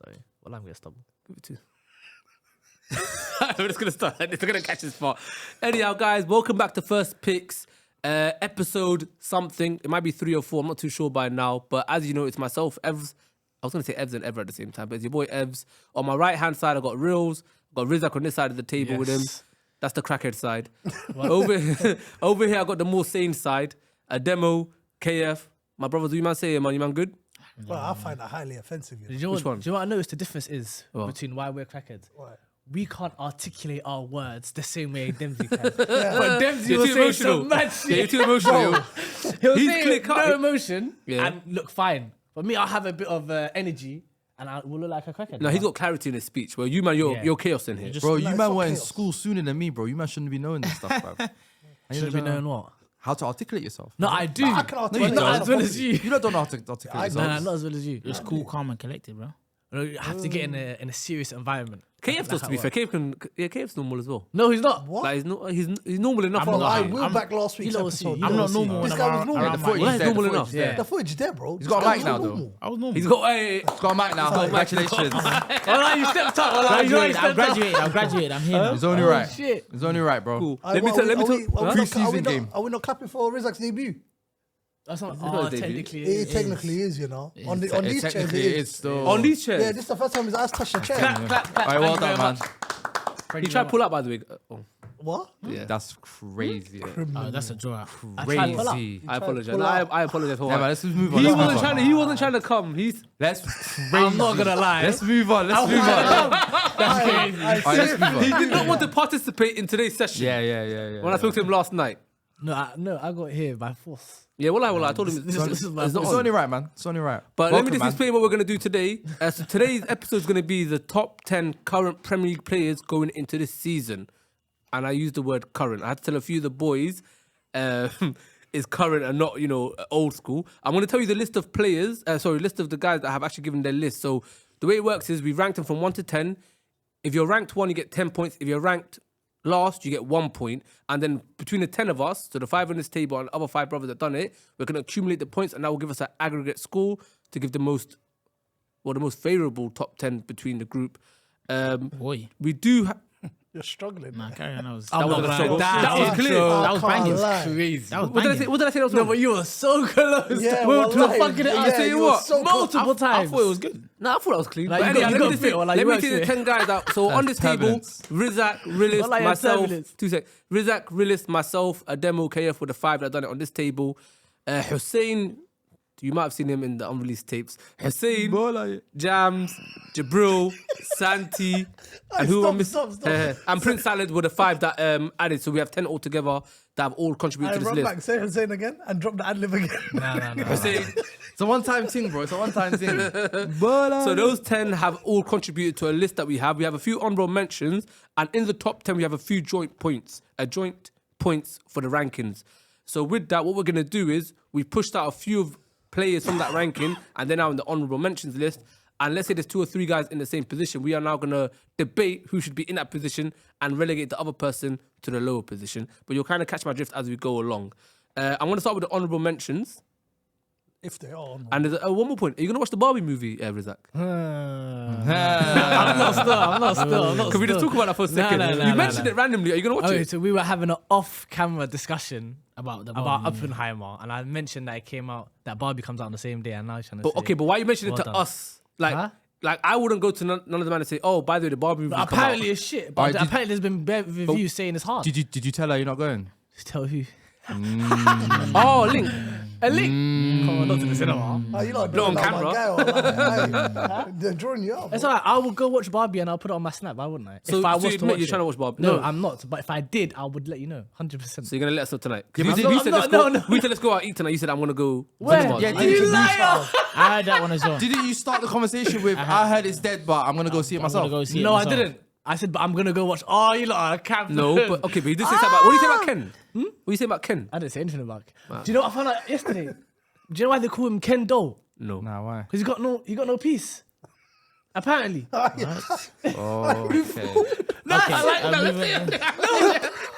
Sorry. Well, I'm gonna stop. Give it to. We're just gonna start. It's gonna catch this part. Anyhow, guys, welcome back to First Picks, episode something. It might be 3 or 4. I'm not too sure by now. But as you know, it's myself, Evs. I was gonna say Evs and Ever at the same time, but it's your boy Evs. On my right hand side, I got Reels. Got Rizak on this side of the table with him. That's the crackhead side. over here, I got the more sane side. A demo, KF. My brothers, do you man say it, man? You man good? Well, I find that highly offensive. Do you know Which one? Do you know what I noticed the difference is between why we're crackheads? What? We can't articulate our words the same way Dempsey can. But Dempsey You're will too say emotional. some mad shit. Yeah, you're too emotional. He'll He's say clear it, cut. no emotion Yeah. and look fine. But me, I'll have a bit of energy and I will look like a crackhead. No, he's got clarity in his speech. Well, you man, you're chaos in here. Bro, No, you it's man not were in chaos. school sooner than me, bro. You man shouldn't be knowing this stuff, bro. Should be knowing what? How to articulate yourself. No, I do. I can articulate you not don't. as well as you. You don't know how to articulate I yourself. No, not as well as you. It's cool, calm, and collected, bro. You have to get in a serious environment. KF does, to be fair. KF's normal as well. No, he's not. What? Like, he's normal enough. Bro, I I'm will back last week's you lot will episode. see. I'm not normal This when guy I'm was normal. Yeah, the footage Well, is that's there, normal the enough. footage is there. The footage there, bro. He's got a This guy mic was now, though. normal. I was normal. He's got hey, He's got a mic now. Congratulations. Well, you stepped up. Well, you Graduated, stepped I've graduated. I've graduated. I'm here now. It's only right. Shit. It's only right, bro. cool. Aye, Let me what, tell. Let me are we- talk. are we not- Pre-season game. Are we not clapping for Rizak's debut? That's not. not his debut. Technically, It technically is, you know. On these chairs, Technically, it it is. is still. On these Yeah, chairs. this is the first time his ass touched the chair. Clap, clap. All right, well Thank you done, very man. much. He tried to pull out, by the way. Oh, What? yeah. That's crazy. That's a draw. Crazy. I apologize. pull out. I apologize for Yeah, man, that. let's move on. He Let's move wasn't on. trying to. He wasn't trying to come. He's. I'm not gonna lie. Let's move on. Let's move on. That's crazy. All right, let's move He on. did not want to participate in today's session. Yeah. When I spoke to him last night. No, I got here by force. Yeah, well, I told him this This is my it's not It's on. only right, man. It's only right. But let me Welcome, just man. explain what we're going to do today. So today's episode is going to be the top 10 current Premier League players going into this season. And I use the word current. I had to tell a few of the boys is current and not, old school. I'm going to tell you the list of players, list of the guys that have actually given their list. So the way it works is we ranked them from 1 to 10. If you're ranked 1, you get 10 points. If you're ranked last, you get 1 point. And then between the 10 of us, so the 5 on this table and the other 5 brothers that done it, we're going to accumulate the points and that will give us an aggregate score to give the most favourable top 10 between the group. Boy. We do... You're struggling. Nah, carry on. That was That wasn't a struggle. That was was clear. That was I can't banging. lie. crazy. That was What did I say? banging. What did I say? That was No, wrong? but you were so close. Yeah, we were wallahi. fucking it up. Yeah, I tell you you were what, so close. multiple times. I thought it was good. No, I thought that was clean. Like, But you anyway, got let me a just bit, say, like, let you me worked say the it. 10 guys out. So on this table, turbulence. Rizak, Rilis, Well, like, myself, turbulence. 2 seconds. Rizak, Rilis, myself, Ademo, KF were the 5 that done it on this table. Hussein, you might have seen him in the unreleased tapes. Hussein, Jams, Jabril, Santi, and who am I missing? Stop. And Prince Salad were the 5 that added. So we have 10 altogether that have all contributed I to this run list. back, say Hussein again, and drop the ad-lib again. No. Hussein. It's a one-time thing, bro. It's a one-time thing. So those 10 have all contributed to a list that we have. We have a few honorable mentions, and in the top 10 we have a few joint points for the rankings. So with that, what we're gonna do is we pushed out a few of players from that ranking, and they're now in the honorable mentions list. And let's say there's 2 or 3 guys in the same position. We are now gonna debate who should be in that position and relegate the other person to the lower position. But you'll kind of catch my drift as we go along. I'm gonna start with the honorable mentions. If they are on. And there's one more point. Are you gonna watch the Barbie movie, Rizak? I'm not still. Can we just talk about that for a second? no, You mentioned it randomly. Are you gonna watch Okay, it? so we were having an off-camera discussion About the about Barbie. Oppenheimer, and I mentioned that it came out, that Barbie comes out on the same day, and now he's trying to But say... okay, but why you mentioning it Well to done. us? Like, Huh? like I wouldn't go to none of the man and say, "Oh, by the way, the Barbie movie." Apparently it's shit, but Alright, did- apparently there's been reviews saying it's hard. Did you tell her you're not going? Tell who? Oh, Link. A link. Come on, not to the cinema. Oh, you lot Not on doing that, camera. my guy, or like, they're drawing you up. It's alright. I will go watch Barbie and I'll put it on my snap. Why wouldn't I? So, if I so was you to admit watch you're it. trying to watch Barbie? No, I'm not. But if I did, I would let you know. 100%. So you're gonna let us know tonight? Yeah, You but said, I'm you not- said no, let's no, go. no. We said let's go out eat tonight. You said I'm gonna go. Where? cinemas. I You need to liar! I heard that one as well. Didn't you start the conversation with, I heard it's dead, but I'm going to go see it I'm myself? gonna go see it No, I myself. didn't. I said, but I'm gonna go watch. Oh, you lot are camp. No, but okay, but he did say something about. What do you say about Ken? What do you say about Ken? I didn't say anything about it. Do you know what I found out yesterday? Do you know why they call him Ken Doe? No. Nah, why? Because he got no peace. Apparently. Oh, okay. No, I like that. I'm moving-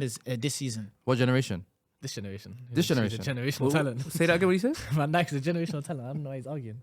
defenders this season. What generation? This generation. This He's a generation. generational talent. Say that again. What you said? Van Dijk's a generational talent. I don't know why he's arguing.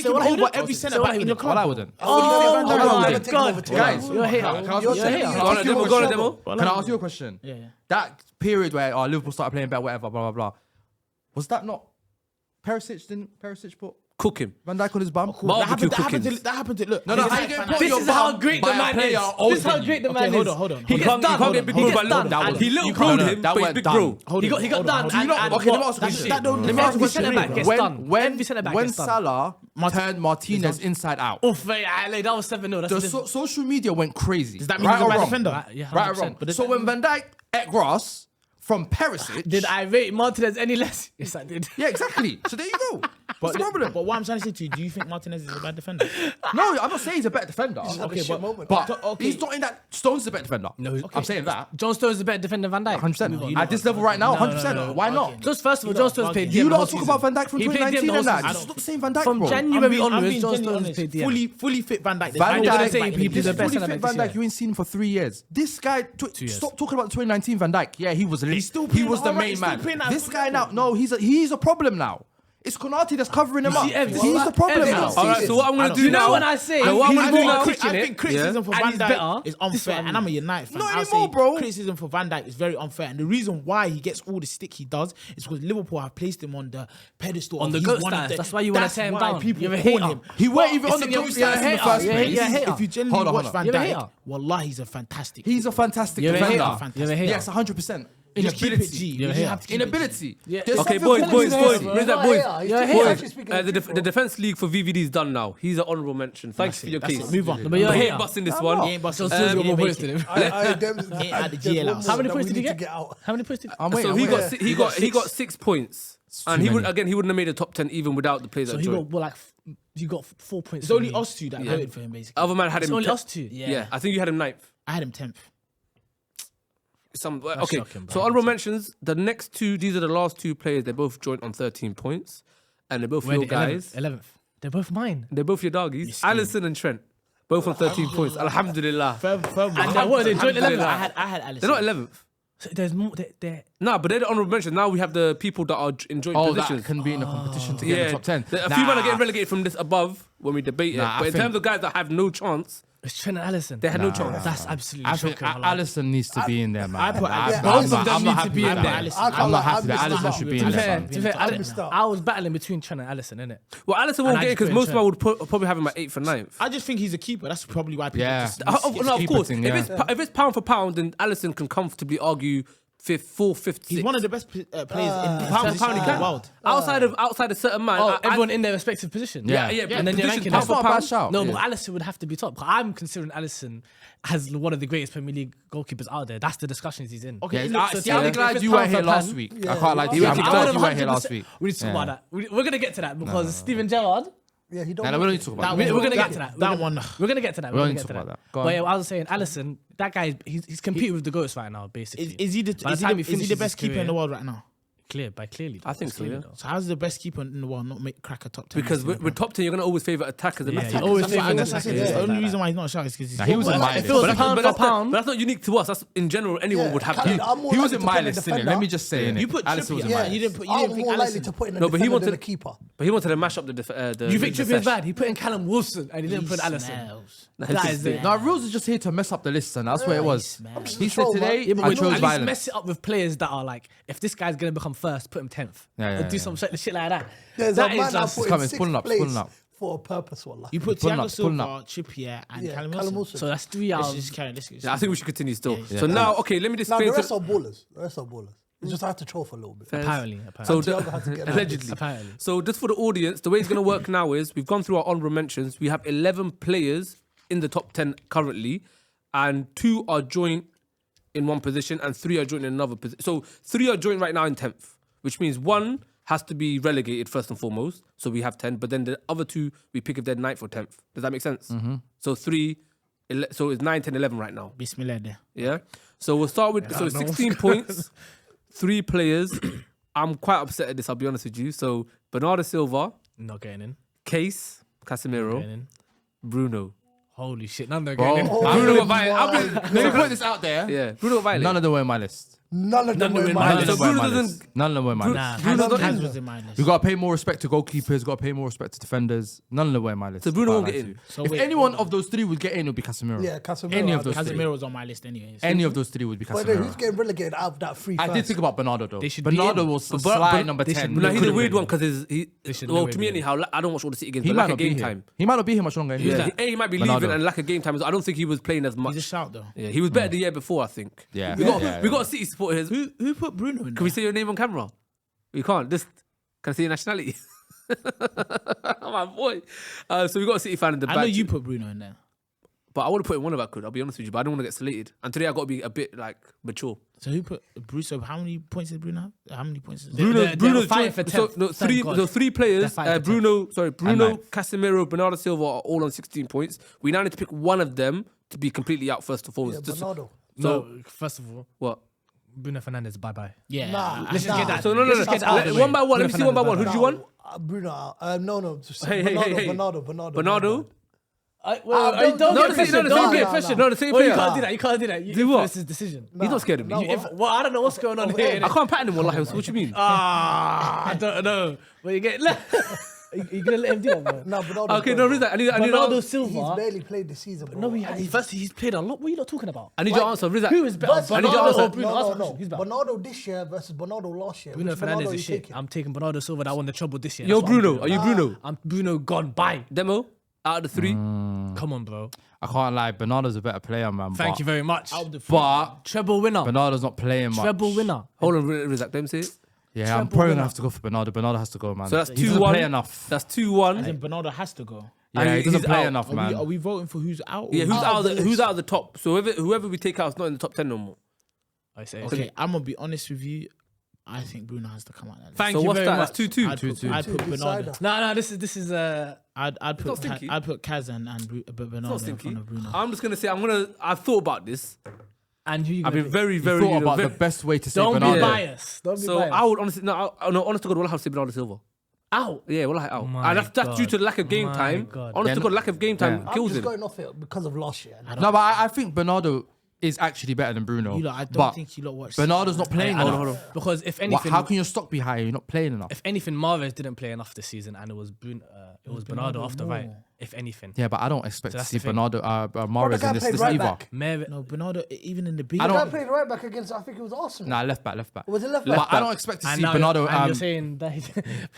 take So him what I over wouldn't- every so centre what back I in your wouldn't- club. Well, I wouldn't. Oh Never my take him God. over to Guys, Liverpool. You're a hater. Can I ask You're you a a hater. question? Go on, demo. Go on, demo. Can I ask you a question? Yeah. That period where Liverpool started playing better, whatever, blah blah blah. Was that not Perisic? Didn't Perisic put Cook him. Van Dijk on his bum? Barbecue That happened cookings. to look. No, he's how a you gonna fan- put This your is how bum great by the a man player is. older This is how than great the you? man Okay, is. hold on. He You gets can't done. get big He bro gets by done. that and He little you broed can't- him, that but he's went big done. bro. Hold He on, got hold done. on. Do you know? and Okay, let me what- ask you a question. That don't. Let me ask you a question. Let me ask you a Gets question. done. When Every centre-back when gets done. Salah turned Martinez inside out, Oof, that was 7-0. That's the a different- social media went crazy. Does that mean right he's a or bad wrong? defender? Right, yeah, Right or 100%. wrong? But So when Van Dijk ate grass from Perisic, Did I rate Martinez any less? Yes, I did. Yeah, exactly. So there you go. What's the problem? But what I'm trying to say to you, do you think Martinez is a bad defender? No, I'm not saying he's a better defender. Okay, but But he's not in that. Stone's a better defender. No, I'm saying that. John Stones is a better defender than Van Dijk. 100%. At this level right now, 100%. Why not? Just first of all, John Stones played You DM the don't whole talk season. about Van Dijk from He played DM 2019 the and that. whole It's season. not the same Van Dijk, From bro. January I'm onwards, being John genuinely Stones honest. played DM. Fully fit Van Dijk. Van I'm gonna Dijk, say he this plays the best fully centre fit back Van this Dijk you ain't seen him for 3 years. This guy, years. stop talking about 2019 Van Dijk. Yeah, he was lit. He's still He playing was the alright, main he's still man. playing at This good guy now, level. no, he's a problem now. It's Konate that's covering him up. see, Ev, He's well, the problem Ev, now. Ev, All right, so what I'm going to do You know now... when I say No, what I'm he's going to do more now... quick in I it, think criticism for and Van he's Dijk better. is unfair, and I'm a United fan. Not I'll anymore, say bro. criticism for Van Dijk is very unfair, and the reason why he gets all the stick he does is because Liverpool have placed him on the pedestal On of the he's GOAT one of status. the- That's why you wanna that's tear him why down. People You're a call hater. him. He weren't even It's on the in GOAT your- status in the hater. first You're a place. hater. If you genuinely Hold on, watch hold on. Van You're a Dijk, hater. wallah, he's a fantastic. He's a fantastic You're a defender. hater. You're a hater. Yes, 100%. Just keep it Inability. G. You're a You hater. have to keep it G. Inability. Yeah. There's Okay, something boys, called boys, inability. boys. Where's that, boys? The defense league for VVD is done now. He's an honourable mention. Thank you for your That's case. it. Move on. But you're a He ain't hater. busting this He one. ain't busting. John Stones got more points than him. Ain't at the GL. How many points did he get? get? How many points did I'm So waiting. he I'm got waiting. he got 6 points, and too he would many. again he wouldn't have made a top 10 even without the players So that he got joined. well, like you got 4 points. It's from only me. us two that voted for him, basically. Other man had It's him. only 10th. us two. Yeah, I think you had him 9th. I had him 10th. Okay, shocking, bro. so honorable mentions. The next two, these are the last two players. They both joined on 13 points, and they're both Where your the guys. 11th. They're both mine. They're both your doggies. Allison and Trent, both on 13 points. Alhamdulillah. Firm. And what are they joint 11th? I had Alisson. They're not 11th. So there's more. They're No, but they're the honorable mentions. Now we have the people that are in joint Oh, positions. that can be in a competition to get in the top 10. A few men are getting relegated from this above when we debate Nah, it. I But in think- terms of guys that have no chance, it's Trent and Allison. they had no chance. That's absolutely I think shocking. wallah. Allison needs to be in there, man. I put Alisson. both of them I'm need not to happy be with in that. there. Alisson. I can't I'm lie, not happy I've that missed Allison out. should be To in be there, fair, man. to be fair, I missed out. I was battling between Trent and Allison, innit? Well, Allison And won't I get it just because put most in people would probably have him at 8th and 9th. I just think he's a keeper. That's probably why people Yeah. just No, of keeper course. thing, If it's pound for pound, then Allison can comfortably argue 5th, 4th, 5th, 6th. He's one of the best players in pound for pound. He in the can. world. Outside a certain man. Oh, everyone in their respective position. Yeah. Yeah, And then you're ranking That's them. not a bad shout. No, but Allison would have to be top. 'Cause I'm considering Allison as one of the greatest Premier League goalkeepers out there. That's the discussions he's in. Okay, Yeah, look, I- so see, I'm if glad it's you pound weren't for here last pound- week. Yeah, I can't lie to yeah. you. I'm I glad would've you weren't here 100%. last week. We need to talk Yeah. about that. We're gonna get to that because Steven Gerrard. Yeah, he don't. Nah, we don't need to talk about That that. We're gonna that- get to that. that one. We're gonna get to that. We We're don't gonna need get to to talk that. about that. Go But on. yeah, I was saying, Allison, that guy, he's competing with the goats right now, basically. Is he By the time he is he finishes the his best keeper in the career- world right now? Clearly. I think so, Clearly, yeah. though. So how's the best keeper in the world not make crack a top 10? Because list in the with top 10, you're going to always favour attackers and Yeah, left you backers. always That's what favour I- the that's attackers. the only like reason that. why he's not shouting is because Nah, he was in my If list. it was But that's, pound but for that's not, pound, but that's not unique to us. That's in general, anyone would have Khalid, that. I'm more He was likely in to my put in a list, innit? defender. Let me just say, innit? you put Allison was Trippier. in my You list. didn't I'm think more likely Alisson. to put in a No, but he defender wanted than a keeper. But he wanted to mash up the You think the Trippier's flesh. bad? He put in Callum Wilson and he didn't put Allison. Smells. That is it. No, Rules is just here to mess up the list, and that's what it was. man. He said today, Yeah, but I we chose at least violence. mess it up with players that are like, if this guy's gonna become first, put him 10th. Yeah, Or do some shit like that. There's That a is man I just put coming, in it's pulling up, sixth it's pulling place up. for a purpose, wallah. You put Pulling Thiago up, pulling Silva, up. Trippier, and Yeah, Callum Callum Wilson. Wilson. So that's 3 Let's hours. just carry. Let's Yeah, I think we should continue still. Yeah. So now, okay, let me just Now the explain rest to... are ballers. The rest are ballers. You just have to troll for a little bit. Apparently. So Thiago had to get allegedly. Apparently. So just for the audience, the way it's going to work now is we've gone through our honorable mentions. We have 11 players in the top 10 currently, and 2 are joint in one position and 3 are joint in another position. So 3 are joint right now in 10th, which means 1 has to be relegated first and foremost. So we have 10, but then the other 2 we pick if they're 9th or 10th. Does that make sense? Mm-hmm. So so it's 9, 10, 11 right now. Bismillah there. Yeah. So we'll start with 16 points, 3 players. I'm quite upset at this, I'll be honest with you. So Bernardo Silva, Not getting in. Case, Casemiro, Getting in. Bruno. Holy shit, none of them Bro, getting in. Bruno got violent. let me put this out there. Yeah, Bruno got violent. None of them were in my list. None of them were in my my list. So list. Bruno None doesn't. of them were in my list. Nah. Bruno's not Kaz in. was in my list. We got to pay more respect to goalkeepers. Got to pay more respect to defenders. None of them were in my list. So Bruno Can't won't lie get to in. you. So If wait, any one of those three would get in, it would be Casemiro. Yeah, Casemiro. Any of those three. Casemiro was on my list anyway. Any of those three would be But then who's Casemiro. getting relegated out of that three? I did think about Bernardo though. They should be Bernardo in. was But- slide but- number they should 10. be No, in. he's a could've weird been. one because They should well, never to me been. anyhow, I don't watch all the City games. He But might lack not of be game here. time. He might not be here much longer. Yeah, Anyway. he might be Bernardo. leaving and lack of game time. I don't think he was playing as much. He's a shout though. Yeah, he was better the year before, I think. Yeah. we got Yeah, we yeah. got a City supporter here. Who put Bruno in? Can we say your name on camera? We can't. Just can I say your nationality? My boy. So we got a City fan in the back. I know you put Bruno in there. But I would have put in one if I could. I'll be honest with you. But I don't want to get slated. And today I got to be a bit like mature. So who put Bruno? So how many points did Bruno have? How many points? Is Bruno's fighting for so, 10th. no, Thank three. God. So three They're players. fighting for Bruno, ninth. Casemiro, Bernardo Silva are all on 16 points. We now need to pick one of them to be completely out first and foremost. Yeah, Just- Bernardo. No, first of all, what? Bruno Fernandes, bye. Yeah. Nah, Let's just get that. So no. Let's just get that out of the One way. by one. Let me see one by one. Who did you want? Bruno. No. Just Hey. Bernardo. Bernardo. don't No, get the Fisher, same don't player. get Fisher. No, the same Well, you player. can't do that. You can't do that. You Do what? influence his decision. He's not scared of me. Well, I don't know what's going on here. I can't pattern him. Wallahi. What you mean? I don't know. But you get. You gonna let him do that, bro? No, Bernardo. Okay, no, Rizak. I need Bernardo to Silva. He's barely played this season, bro. No, he's played a lot. What are you not talking about? I need your answer, Rizak. Who is better, Versus I need your Bernardo answer. or Bruno? Ask the question. Who's better? Bernardo this year versus Bernardo last year. Bruno Which Bernardo Fernandes you is shit. taking? I'm taking Bernardo Silva that won the trouble this year. Yo, That's what I'm Bruno. doing. Are you Bruno? I'm Bruno gone. Bye. Demo out of the three. Come on, bro. I can't lie. Bernardo's a better player, man. Thank you very much. But Treble winner. Bernardo's not playing much. Treble winner. Hold on, Rizak. Let me say it. Yeah, I'm probably gonna have to go for Bernardo. Bernardo has to go, man. So that's He doesn't 2-1. play enough. That's I 2-1. think Bernardo has to go. Yeah, And he doesn't he's play out. enough, Are man. we voting for who's out? Yeah, who's Out out of of the who's list. out of the top? So whoever we take out is not in the top 10 no more. I say. Okay, I'm gonna be honest with you. I think Bruno has to come out. That list. Thank So you what's very that? much. That's 2-2. I'd put Two Bernardo. decider. No, this is I'd not put stinky. I'd put Kaz and Bernardo Not in stinky. front of Bruno. I'm just gonna say I've thought about this. and who you I've gonna been pick? very, You very. thought you know, about very- the best way to say Don't Bernardo. be biased. Don't be So biased. I would honestly honest to God, I'll say Bernardo Silva. out. Yeah, well, out. My And that's due to God. lack of game My time. God. Honest Yeah, to no- God, lack of game time yeah. I'm kills just him. going off it because of last year. No, but I think Bernardo is actually better than Bruno. You lot, I don't but think you lot watch. Bernardo's not playing I enough. know. Because if Wha- anything, how can your stock be higher? You're not playing enough. if anything, Mahrez didn't play enough this season, and it was Bernardo off the right. more. If anything, Yeah, but I don't expect to that's see the thing. Bernardo, Bro, the Mahrez guy in this played this right either. back. No, Bernardo even in the big. I The don't- guy played right back against, I think it was Arsenal. Nah, left back. Was it left But back? I don't expect to and see now Bernardo. and you're saying that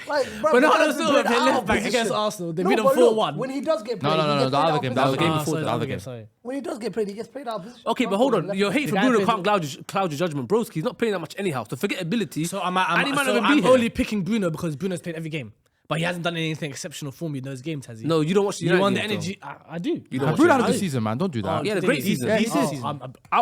Like, bro, Bernardo Bernardo's still been played out left of back position. against Arsenal. They No, beat them but look, 4-1. When he does get played, No, he gets the played other out of game, that was the position. game before, sorry, the other other game. Sorry. When he does get played, he gets played out of position. Okay, but hold on. Your hate for guy Bruno plays- can't cloud your judgment. Broski, he's not playing that much anyhow. So forget ability. So And he might not even be I'm here. only picking Bruno because Bruno's played every game, but he hasn't done anything exceptional for me in those games, has he? No, you don't watch the You United want the games, though. energy? I do. You don't watch Bruno it. had a I good do. season, man. Don't do that. He had a great season. He Yeah, did.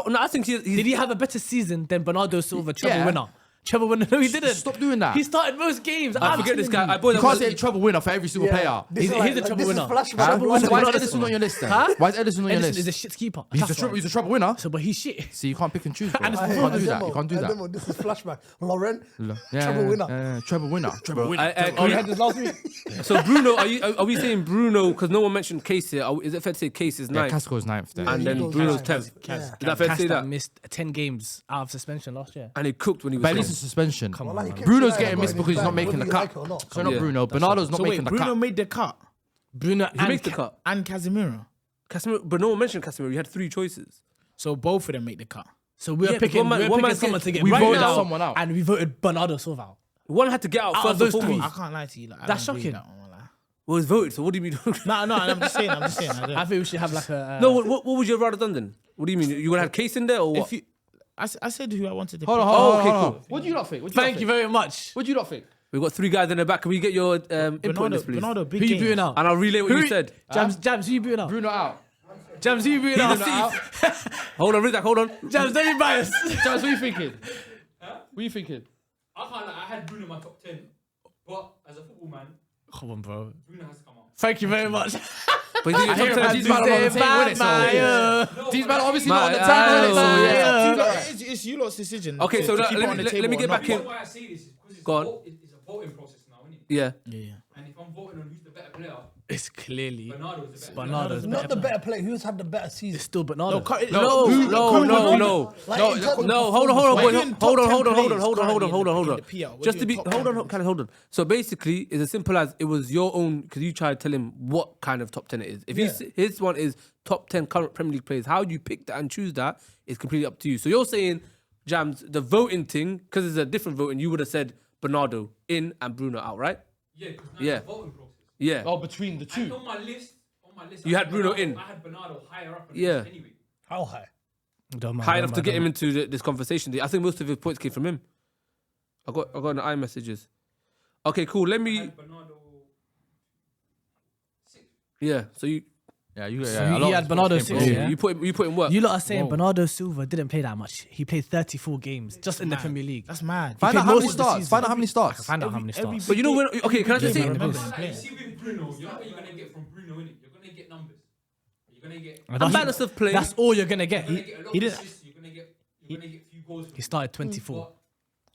No, I think he's Did he have a better season than Bernardo Silva, treble Yeah. winner? Treble winner? No, he didn't. Stop doing that. He started most games. I I'm forget this telling guy. you. I boy, You that can't was- say trouble winner for every single player. This He's is a like- trouble this is winner. flashback. Huh? Bro. Why is Bernardo Edison Silva. on your list then? Huh? Why is Edison on your Edison is a list? shit keeper. He's Tough one. a trouble winner. So, but he's shit. See, you can't pick and choose, bro. And You it's I can't hear do the that. demo. You can't do The that. demo, this is flashback. Lauren, Yeah, treble winner. Treble winner. Treble winner. Oh, you had this last week. So Bruno, are we saying Bruno? Because no one mentioned Case here. Is it fair to say Case is Yeah, ninth? Casco's ninth then. And then Bruno's Bruno's ninth. 10th. Yeah. Is that fair to say that? missed 10 games out of suspension last year. And he cooked when he was. But at least gone. it's suspension. Come Well, on, like, he man. kept Bruno's United getting going missed in because he's his not bag, making the whether you cut. like it or not. So not Yeah. Bruno. Bernardo's not So making wait, the Bruno cut. made the cut Bruno He and makes the cut. and Casemiro. Casemiro, but no one mentioned Casemiro. You had 3 choices. So both of them make the cut. So we're Yeah, picking, but one we're man picking someone gets- to get we right voted now, someone out. and we voted Bernardo Silva out. One had to get out Out first of those and three. foremost. I can't lie to you. Like, I That's don't believe shocking. that one, like. Well, it's voted. So what do you mean? No, I'm just saying. I I think we should have like a. No, what would you have rather done then? What do you mean? You would have had Case in there or what? If you, I said who I wanted to. Hold on, pick. hold on, okay, hold on. cool. What do you not think? Thank you very much. What do you not think? We've got 3 guys in the back. Can we get your input on Bernardo, this, please? Bernardo, big Who you games. booing out? And I'll relay what you said. Jams, who you booing out? Bruno out. Jams, who you booing out? Hold on, Rizak, hold on. Jams, don't be biased. Jazz, what are you thinking? What are you thinking? I can't lie, I had Bruno in my top 10, but as a football man, Come on, bro. Bruno has to come out. Thank you very much. But he's in your hear top about 10. these man on the table, innit, so- These men are obviously not on the table, innit, so It's you lot's decision. Okay, to- so to let keep it on the me table get or not. back in. Why I say this is because Go on. it's a voting process now, isn't it? Yeah. Yeah. And if I'm voting on who's the better player, It's clearly Bernardo's the better Bernardo's Not the better. better player. Who's had the better It's season? still Bernardo. Like, No, in terms of hold on, We're boy. doing Hold top 10 on. players Hold currently on. in the PL. We're Just to doing be, top hold 10 on, kind of hold on. So basically, it's as simple as it was your own, because you tried to tell him what kind of top 10 it is. If his one is top 10 current Premier League players, how you pick that and choose that is completely up to you. So you're saying, Jams, the voting thing, because it's a different voting, you would have said Bernardo in and Bruno out, right? Yeah, because now Yeah. the voting process. Yeah. Oh, between the And two. on my list, You I had Bruno Bernardo, in. I had Bernardo higher up on Yeah. the list anyway. How high? High enough to get him into this conversation. I think most of his points came from him. I got the iMessages. Okay, cool. Let I me. had Bernardo 6th. Yeah. So you Yeah, you. So Yeah, a he lot of had his Bernardo points came six, from- yeah? you put in work. You lot are saying Bernardo Silva didn't play that much. He played 34 games just in the Premier League. That's mad. Find played out how many most of the starts. season. Find out how many starts. Find out how many starts. But you know when? Okay, can I just game say? I remember him Like, playing. you see with Bruno, you know what you're going to get from Bruno, innit? You're going to get numbers. You're going to get... And balance of play. That's all you're gonna get. You're going to get a lot He of didn't. assists. You're going to get a few goals. He started 24. But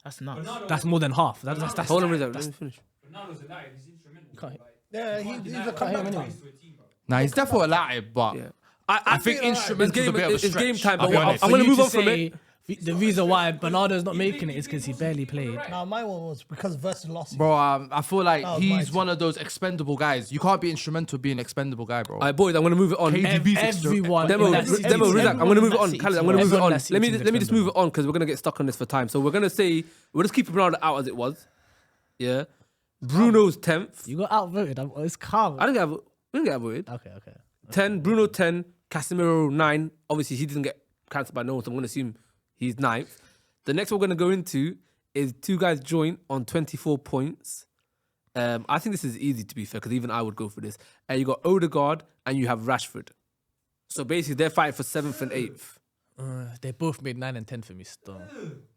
That's nuts. Bernardo, That's more than half. That's Hold on, let me finish. Bernardo's a liar. He's instrumental. can't- Like, Yeah, you can't he's deny a what comeback he anyway. brings to a team, bro. Nah, he's definitely a live, but Yeah. I think instrumental is a bit of a It's game stretch. time, I'll but be I'm honest. going to For move you on from say it. The reason why Bernardo's not making it is because he barely played. Now my one was because versus last season. Bro, I feel like That was he's mine. one of those expendable guys. You can't be instrumental being an expendable guy, bro. All right, boys, I'm going to move it on. KDB's Everyone Demo, in that City Demo, team. Rizak, I'm going to move it on. City Khaled, I'm team. going to move it Everyone on. in that Let me City just team move it on because we're going to get stuck on this for time. So we're going to say, we'll just keep Ronaldo out as it was. Yeah. Bruno's 10th. You got outvoted. It's calm. I didn't get avoided. Okay. 10, Bruno 10, Casemiro 9. Obviously, he didn't get cancelled by no one, so I'm going to assume he's 9th. The next one we're going to go into is two guys joint on 24 points. I think this is easy, to be fair, because even I would go for this. You got Odegaard and you have Rashford. So basically, they're fighting for 7th and 8th. They both made 9 and 10 for me still.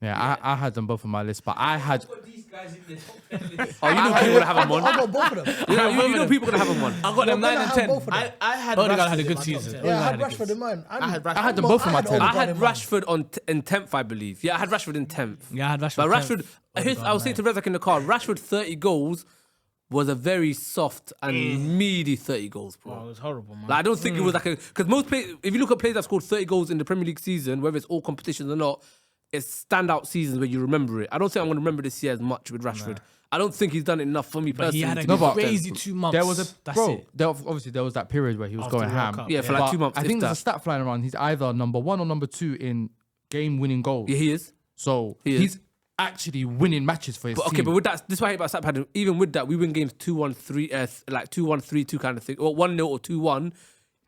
Yeah, I had them both on my list, but I had. Put these guys in the top 10 list. Oh, you know people going to have them I on. got both of them. You know people going to have them on. I got them You're 9 gonna and have 10. both of them. I had Odegaard Rashford had a in good my top season. 10. Yeah, I had Odegaard had a Rashford good in mine. I had Rashford. I had them both in my 10. I had Odegaard in mine. Rashford in 10th, I believe. Yeah, I had Rashford in 10th. Yeah, I had Rashford. But 10th. Rashford, I was saying to Rezak in the car, Rashford 30 goals was a very soft and meaty 30 goals, bro. Oh, it was horrible, man. Like, I don't think it was like a... Because most players, if you look at players that scored 30 goals in the Premier League season, whether it's all competitions or not, it's standout seasons where you remember it. I don't think I'm going to remember this year as much with Rashford. I don't think he's done enough for me But personally. he had a to be top 10. crazy 2 months. There was a That's bro. it. Obviously, there was that period where he was After going the World ham. Cup. Yeah, for like But 2 months. I if think that. there's a stat flying around. He's either number 1 or number 2 in game-winning goals. Yeah, he is. So He is. he's actually winning matches for his But okay, team. but with that, this is why I hate about Sap Paddle. Even with that, we win games 2-1, 3, like 2-1, 3-2 kind of thing, or 1-0 or 2-1.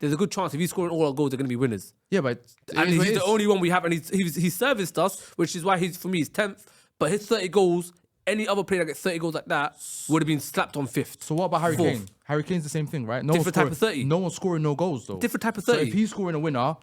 There's a good chance if he's scoring all our goals, they're going to be winners. Yeah, but And he's the only one we have, and he's serviced us, which is why for me he's 10th. But his 30 goals, any other player that gets 30 goals like that would have been slapped on 5th. So what about Harry 4th. Kane? Harry Kane's the same thing, right? No Different one's type of scoring, 30. No one's scoring no goals though. Different type of So 30. if he's scoring a winner,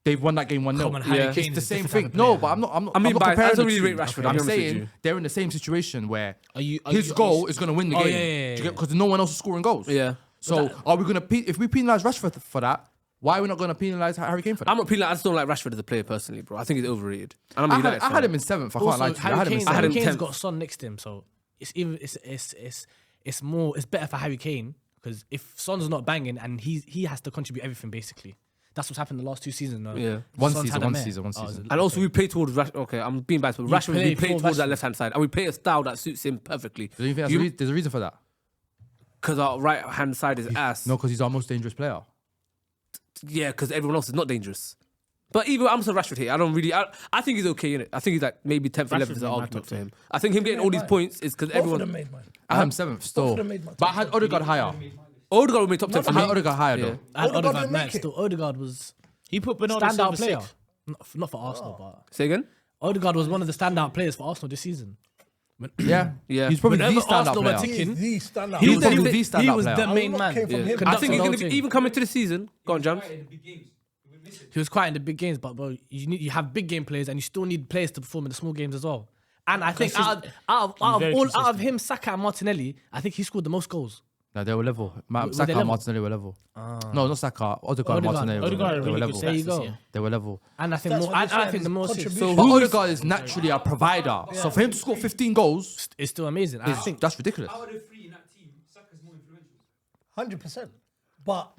they've won that game 1-0. Come on, Harry Yeah. Kane It's the is a same different thing. type of No, player. but I'm not. I mean, I'm not but I comparing don't the really two. rate Rashford, I'll I'm be honest with saying you. they're in the same situation where Are you- are his you- goal is going to win the Oh, game. yeah, yeah, yeah. Because no one else is scoring goals. Yeah. So are we going to if we penalise Rashford for that? Why are we not going to penalise Harry Kane for that? I'm not feeling like I just don't like Rashford as a player personally, bro. I think he's overrated. And I'm a I United had fan. him in 7th. I can't Also, lie to you. I Harry had him in Kane's, 7th. had him Harry Kane's 10th. got Son next to him, so it's more. It's better for Harry Kane because if Son's not banging and he has to contribute everything basically. That's what's happened the last 2 seasons. No? Yeah. One Son's season, had a one mare. season, one Oh, season. is it- And also we play towards Rashford. Okay, I'm being biased, but Rashford, we play play for towards that Rashford. left-hand side. And we play a style that suits him perfectly. Do you think there's a reason for that? Because our right-hand side is ass. No, because he's our most dangerous player. Yeah, because everyone else is not dangerous. But even I'm still Rashford here. I don't really. I think he's okay in it. I think he's like maybe 10th, 11th is made an my argument top for 10. him. I think him getting all these mine. points is because Both of them everyone. made mine. I had him 7th still. of them made my But I top had Odegaard higher. Odegaard will make top 10 for I me. had Odegaard higher Yeah. though. I had Odegaard Odegaard, didn't man. make it. Still, Odegaard was He put Bernardo standout Silva player. 6th. Not for Arsenal, but Say again? Odegaard was one of the standout players for Arsenal this season. Yeah, Yeah. He's probably the Whenever standout Arsenal were player. ticking, He's the standout. He was the- probably the he standout was the player. main A lot man. came from Yeah. him. I Conducted think he's the going whole to be thing. even coming to the season. Go on, Jams. Right in the big games. We miss it. He was quiet in the big games, but bro, you have big game players and you still need players to perform in the small games as well. And I think out very of him, Saka and Martinelli, I think he scored the most goals. No, they were level. Were Saka they and level? Martinelli were level. No, not Saka. Odegaard and Martinelli. Odegaard had They were really level. good There you stats go. this year. They were level. And I think That's more. what And they I said, think the his most. contribution. But Odegaard is naturally a provider. So for him to score 15 goals, It's still amazing. I think that's ridiculous. Out of the 3 in that team, Saka's more influential. 100%. But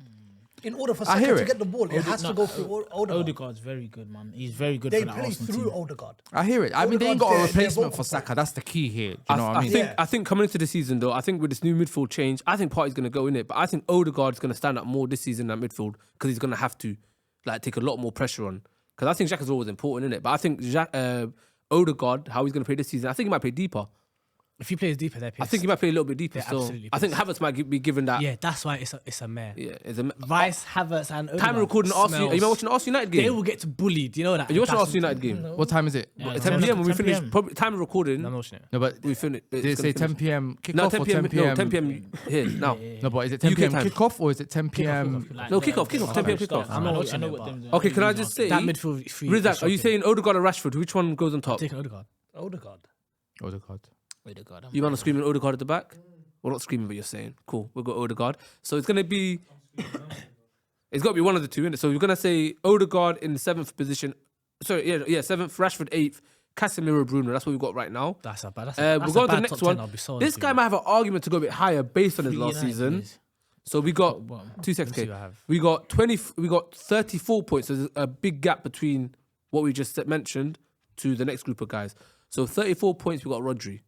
in order for I hear Saka to it. get the ball, it has to go through Odegaard. Odegaard's very good, man. He's very good They for that play Arsenal through team. Odegaard. I hear it. I mean, they ain't got a Odegaard's there, replacement they're for both Saka. That's the key here. Do you know what I mean? Yeah. I think coming into the season though, I think with this new midfield change, I think Partey's going to go in it, but I think Odegaard's going to stand up more this season in that midfield because he's going to have to like take a lot more pressure on. Because I think Xhaka's always important in it, but I think Odegaard, how he's going to play this season, I think he might play deeper. If he plays deeper, they're pissed. I think he might play a little bit deeper. They're So absolutely I think pissed. Havertz might be given that. Yeah, that's why it's a mare. Yeah, it's a Vice, Havertz, and Odegaard time recording Arsenal. Are you watching the Arsenal United game? They will get bullied. You know that. Are you watching That's- Arsenal United game? What time is it? Yeah, 10 p.m. when we 10 finish. PM. Probably time of recording. I'm watching it. No, but We finish. did it say 10 p.m. kickoff No, 10 or p.m. 10 p.m.? No, 10 p.m. here now. No, but is it 10 UK p.m. time. kickoff or is it 10 p.m.? No, kickoff. 10 p.m. kickoff. I'm not I watching know it, what but them. Okay, can I just say, That midfield three. is Rizak, are you shocking. saying Odegaard or Rashford? Which one goes on top? Taking Odegaard? Odegaard. Odegaard. Odegaard. You man are screaming Odegaard at the back? Well, not screaming, but you're saying. Cool, we've got Odegaard. So it's going to be... It's got to be one of the two, innit? So we're going to say Odegaard in the 7th position. Sorry, yeah, 7th, Rashford 8th, Casemiro, Bruno. That's what we've got right now. That's a bad. We'll go on to the next one. This guy might have an argument to go a bit higher based on his last season. So we got... Bottom. 2 seconds, see okay. what I have. We got 34 points. So there's a big gap between what we just mentioned to the next group of guys. So 34 points, we got Rodri.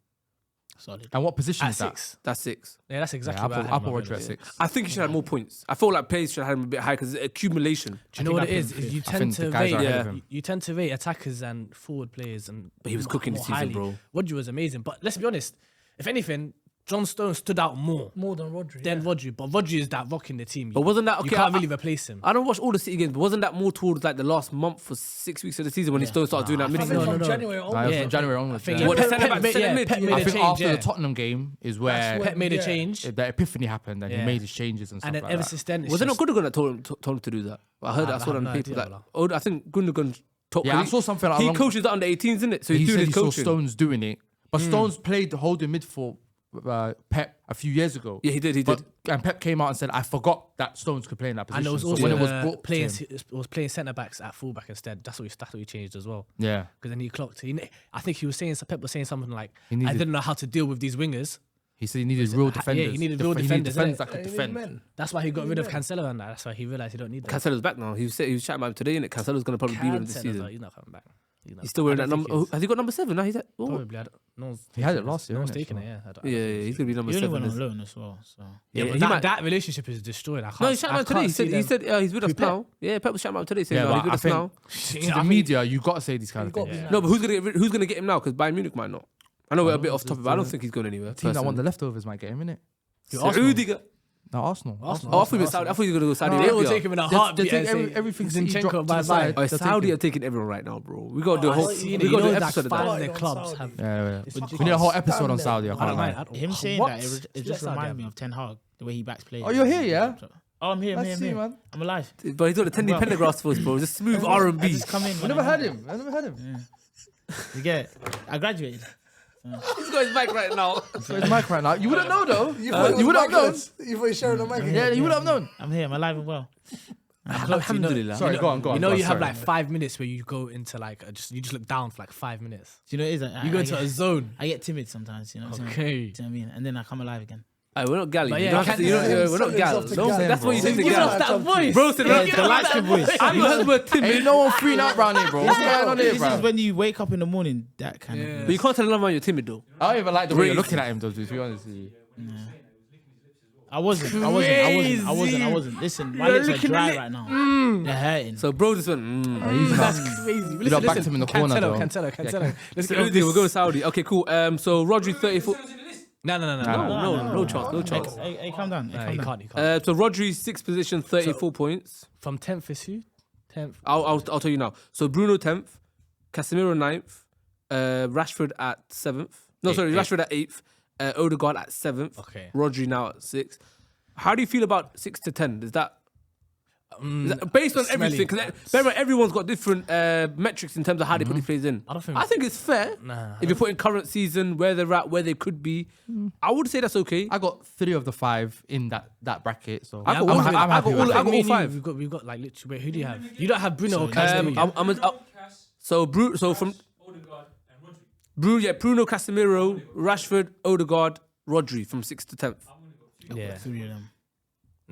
Solid. And what position At is that? 6. That's 6. Yeah, that's exactly Yeah, what I had I in my put Rodri at opinion. 6. I think he should have more points. I feel like players should have him a bit higher because it's accumulation. Do you know what it is? Is you I tend think to the guys rate, are ahead of him. you tend to rate attackers and forward players, and But he was cooking this more season, highly. bro. Rodri was amazing, but let's be honest. If anything, John Stones stood out more More than Rodri. than Rodri, but Rodri is that rock in the team. But wasn't that okay? You can't really replace him. I don't watch all the City games, but wasn't that more towards like the last month or 6 weeks of the season when he still started doing that I think midfield? from no. January Nah, it was onwards. from January onwards. I think yeah. What, the centre back, Pep centre mid? made I a think change, after yeah. the Tottenham game is where Pep made a Yeah. change, the epiphany happened and he Yeah. made his changes and stuff and then like ever that. since then, it's Was it not just- Gundogan that told him to do that? I heard I that. I saw it on have the no paper. idea, Like, I think Gundogan told. Yeah, I saw something like He along- coaches the under 18s, isn't it? So He he's doing said his he saw coaching. Stones doing it, but Stones played the holding mid for Pep a few years ago. Yeah, he did. He But- did. And Pep came out and said, "I forgot that Stones could play in that and position." it was So also when it was the brought to playing him- it was playing centre backs at fullback instead. That's what he changed as well. yeah, Because then he clocked. I think he was saying Pep was saying something like, He "I needed- didn't know how to deal with these wingers." he said he needed real yeah, defenders. he needed real defenders, defenders innit? that could He needs defend. men. That's why he got rid of Cancelo and that. That's why he realized he don't need them. Cancelo's back now. He was chatting about him today, innit? Cancelo's going to probably be with him this Cancelo, season. he's not coming back. He's still wearing I that don't number. think Oh, has he got number 7 now? He's at. Oh. Probably. No one's He had taking it last year, No one's innit, taking so- it. Yeah, Yeah, he's going to be number He only 7. went on isn't loan as well. So Yeah, Yeah, but he might- that relationship is destroyed. I can't. No, he shouted I out today. can't He see said them- he's with us Who, Pep? now. Yeah, Pep was shouting out today saying Yeah, he's but with I us now. think to the media, you got to say these kind of got things. to be No, but who's gonna get him now? Because Bayern Munich might not. I know we're a bit off topic, but I don't think he's going anywhere. Team that won personally. the leftovers might get him in it. Rudiger. No, Arsenal. Oh, I thought he was Saudi. I thought he was going to go Saudi They will Arabia. take him in a They're heartbeat. taking and say, everything Zinchenko, dropped to the bye-bye. side. Oh, They're Saudi taking- are taking everyone right now, bro. We got to do a whole. You We know, got to do an like episode of 5 that. of the on clubs Saudi. have. Yeah. It's We need a ridiculous. whole episode on Stand Saudi. I I can't don't lie. mind. I don't- him saying What? that it Let just Saudi reminds have me it. of Ten Hag, the way he backs players. Oh, you're here, yeah? Oh, I'm here. I'm Nice here. to see you, I'm here. man. I'm alive. But he's got a 10 pentagraphs for us, bro. Just smooth I R&B. just come in. I when never I'm had here. him. I never had him. You get it? I graduated. He's got his mic right now. So his mic right now. You wouldn't know though. You thought it was You would have known. Michael's? You thought he was sharing a mic? Yeah, you would have known. I'm here. I'm alive and well. Alhamdulillah. Sorry, go on. You know, you have sorry. like 5 minutes where you go into like you just look down for like 5 minutes. Do you know what it is? You go into a zone. I get timid sometimes. You know what I'm saying? Okay. Do you know what I mean? And then I come alive again. Aye, we're not galley. But You yeah, don't have to- you don't- Can't- we're not Sell gal. yourself to Don't- gal. That's what you think to Give gal. us that voice. Bro said we're not The light skin voice. I'm not we're timid. Ain't no one freeing out round here, bro. What's going on here, This bro? is when you wake up in the morning. That kind of. But you can't tell another man you're timid though. I don't even like the way you're Crazy. looking at him, though. To be honest with you. I wasn't. Listen, my You're lips are looking dry at it. right now. They're hurting. So bro just went. That's crazy. You lot backed him in the corner, though. Cancelo. Let's So get we're going Saudi. Okay, cool. So Rodri 34. No. No chance. No chance. Hey, calm down. Hey, calm He down. can't. So Rodri's 6th position, 34 points. From 10th is who? 10th. I'll tell you now. So Bruno 10th, Casemiro 9th, Rashford at 7th. No, sorry, Rashford at 8th, Odegaard at 7th. Okay. Rodri now at 6th. How do you feel about 6 to 10? Is that based on smelly. everything? Because everyone's got different metrics in terms of how they put these players in. I don't think- I think it's fair. Nah, If you put in current season, where they're at, where they could be, I would say that's okay. I got 3 of the 5 in that bracket, so I got I'm all- happy- I I'm got happy all- with I that. got all 5. We've got like literally. Wait, who do you have? You don't have Bruno or Casemiro. So from Bruno, Casemiro, Rashford, Odegaard, Rodri from 6th to 10th. Yeah. 3 of them.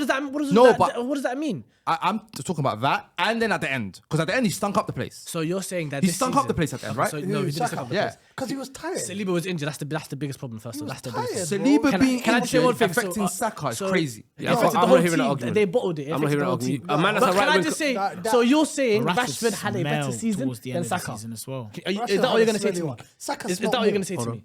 does that? What does No, that? but- What does that mean? I'm talking about that, and then at the end, because at the end he stunk up the place. So you're saying that He this stunk season, up the place at the end, right? So, no, he didn't Saka. stunk up the Yeah. place. Because he was tired. Saliba was injured. That's the biggest problem. First of all, was that's the biggest. tired. Saliba Bro. being Can I just say one injured thing? affecting Saka is crazy. Yeah, It affected I'm the not whole hearing that team. argument. They bottled it. It I'm not affected hearing the that whole argument. team. A man that's But a can I right just wing- say? So you're saying Rashford Rashford had a better smelled season towards the end than of the Saka? season as well. Is that what you're going to say to me? Saka Is that smelled what you're more. going to say to me?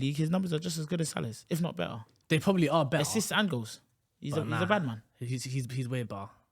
League, his numbers are just as good as Salah's, if not better. They probably are better. Assists and goals. He's a bad man. He's way better.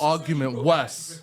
argument worse.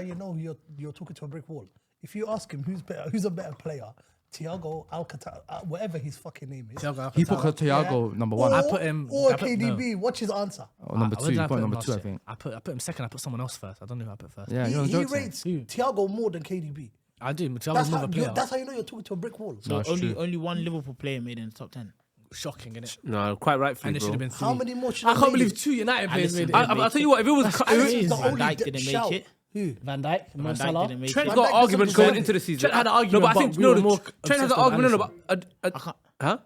you know you're talking to a brick wall. If you ask him who's a better player, Thiago Alcantara, whatever his fucking name is. Thiago He put Alcantara. Thiago number Or, one. I put him- or I put- KDB. Watch his answer. Or number Where two. did He I put him number last 2, I year? think. I put him second. I put someone else first. I don't know who I put first. Yeah, you're He joking. rates Who? Thiago more than KDB. I do. Thiago's That's more how, of a player. that's how you know you're talking to a brick wall. So it's only true. only one Liverpool player made it in the top 10. Shocking, innit? No, quite right for And you, it should bro. have been three. How many more should I have can't made believe it? 2 United players made it. I'll tell you what. If it was, Alisson if is it, the Van only Dijk didn't make shout. it. Who? Van Dijk, Mo Van Dijk Salah. didn't make Trent's it. Van got Dijk arguments doesn't going deserve into the season. Trent had an No, argument, but I but think we no. were more Trent has an obsessed with argument. No, Alisson. but huh?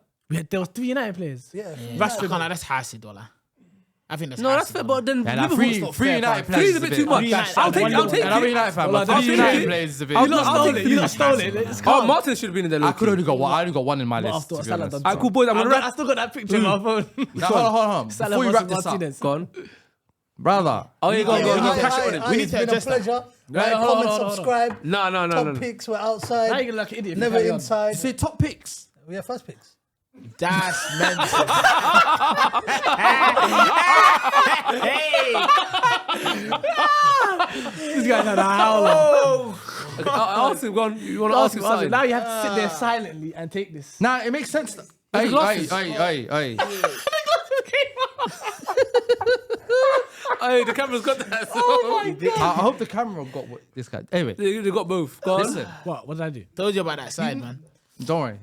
There was 3 United players. Yeah. Rashford, I can't lie, that's Hassid, dollar. I think that's No, that's Hassid, fair. dollar. But then Yeah, nah, Liverpool. three United players. Three's a bit too much. Three United I'll take fans, it. I'll one take And I'm a it. United fan, Well, but I'll three take United it. players is a bit. You lot I'll stole take it. You lot three. stole it. It's Oh, calm. Martin should have been in there. I could only got one. I only got one in my But list. after To be Salah honest. done Alright, cool, boys. I'm gonna I wrap. still got that picture on my phone. Now, hold on. Salah Before you versus wrap this up, Martinez. Go on. brother. Oh, yeah, go on, go on, go on. Aye, Cash it aye, on him. aye, We need it's to been a adjust that. pleasure. Yeah, Like, hold on, comment, hold on. subscribe. No. Top picks were Now outside. you're gonna like an idiot. if you Never carry on. inside. Say top picks. We have first picks. That's mental. This guy's had a howler. Okay, ask him. Go on. You want to ask him Ask him. something? Now you have to sit there silently and take this. Nah, it makes sense. Hey, glasses. hey. Hey, the camera's got that. I hope the camera got what this guy. Anyway, They got both. Go on. listen. What did I do? Told you about that side, man. Don't worry.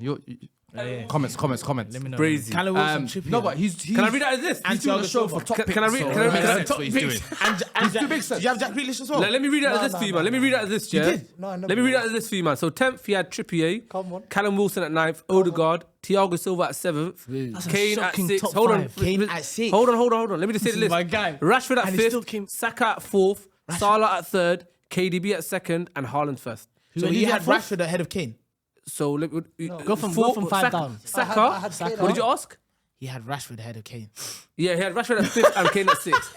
Comments. Let me know. Crazy. Callum Wilson, Trippier. No, but he's Can I read out of this? He's doing a Thiago show Silva. for top Can picks. I read- so can I it read- makes can I- sense what he's doing. And It makes sense. Did you have Jack Grealish as well? Let me read out of this for you, man. Let me read out of this, yeah? No, I never Let me read did. out of this for you, man. So 10th, he had Trippier. Come on. Callum Wilson at 9th. Odegaard. Thiago Silva at 7th. That's a Kane at shocking 6th. top Hold on. five. Kane at 6th. Hold on. Let me just say This the is list. my guy. Rashford at And he still 5th. came- Saka at 4th. Salah at 3rd. KDB at 2nd. And Haaland 1st. So Who he did you had have fourth? Rashford ahead of Kane. So Go from 5 down. Saka. I had Kane What did you ask? He had Rashford ahead of Kane. Yeah, he had Rashford at 5th and Kane at 6th.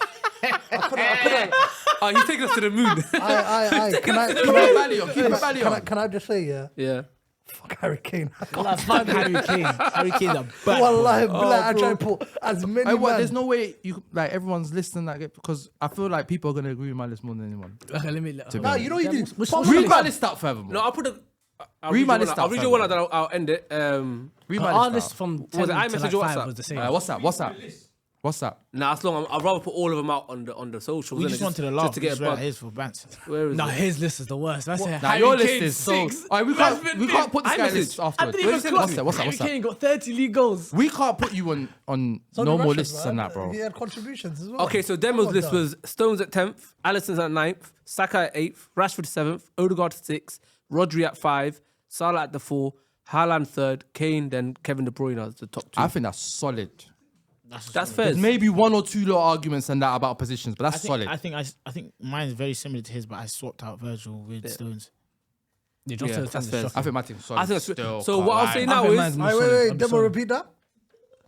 Oh, he's taking us to the moon. Aye. Keep it value. Keep it value. Can I just say, yeah? Yeah. Fuck Harry Kane. Like, fuck Harry Kane. Harry Kane's a bad Wallahi, boy. billah, I try to put as many Hey, what? men. There's no way you like everyone's listening that because I feel like people are gonna agree with my list more than anyone. Okay, let me. Nah, you know what you do? Which Pop one? my Read list. my list out furthermore. No, I'll put a. I'll Read read my your list one. out I'll read your one out, then I'll end it. Read my Our list list out. from Was 10 it to iMessage like or 5 WhatsApp? was the same. What's that? What's that? Nah, that's long. I'd rather put all of them out on the socials. We innit? just wanted to laugh. just to get a buzz. his for Bants. Where is No, it? his list is the worst. That's it. Now Harry your list Kane, is so. 6. Alright, we can't put this guy's iMessage. list I afterwards. didn't even What's that? Harry Kane got 30 league goals. We can't put you on So did normal Rashford, lists and that, bro. He had contributions as well. Okay, so Demo's Come list on, was Stones at 10th, Alisson's at 9th, Saka at 8th, Rashford 7th, Odegaard 6th, Rodri at 5, Salah at the 4, Haaland 3rd, Kane, then Kevin De Bruyne as the top 2. I think that's solid. That's fair. There's maybe one or two little arguments and that about positions, but that's solid. I think mine is very similar to his, but I swapped out Virgil with Stones. Yeah, Yeah, that's fair. I think my team's solid. I think that's still. so. can't What I'll lie. say now think is, mine's more Wait, solid. wait, I'm Demo, sorry. repeat that.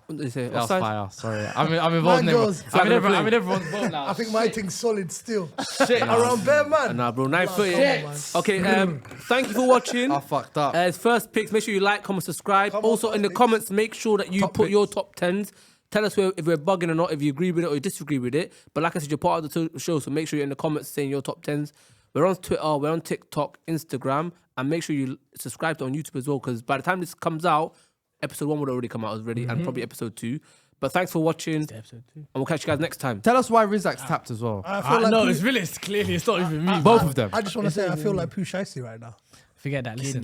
what did they say? That was Offside? fire. Sorry, I'm involved Mine in goes- I'm in everyone's vote now. I think my thing's solid still. Shit, around bare man. Nah, bro, 9:30. Come on, man. Okay, thank you for watching. I fucked up. As first picks, make sure you like, comment, subscribe. Come on, Also, in the first comments, make sure that you Top put picks. your top 10s. Tell us if we're bugging or not, if you agree with it or you disagree with it. But like I said, you're part of the show, so make sure you're in the comments saying your top 10s. We're on Twitter, we're on TikTok, Instagram, and make sure you subscribe to on YouTube as well, because by the time this comes out, episode 1 would already come out already, and probably episode 2. But thanks for watching, and Episode 2. we'll catch you guys next time. Tell us why Rizak's tapped as well. I feel like No, Pooh- it's Willis. Clearly, it's not even me. Both of them. I just want to say I feel like Pooh Shiesty right now. Forget that. Listen.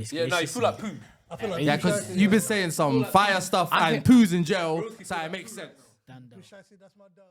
like poo. I feel like Yeah, Pooh because Shiesty- you've been saying some fire stuff and poos in jail, so it makes sense. Pooh Shiesty, that's my dog.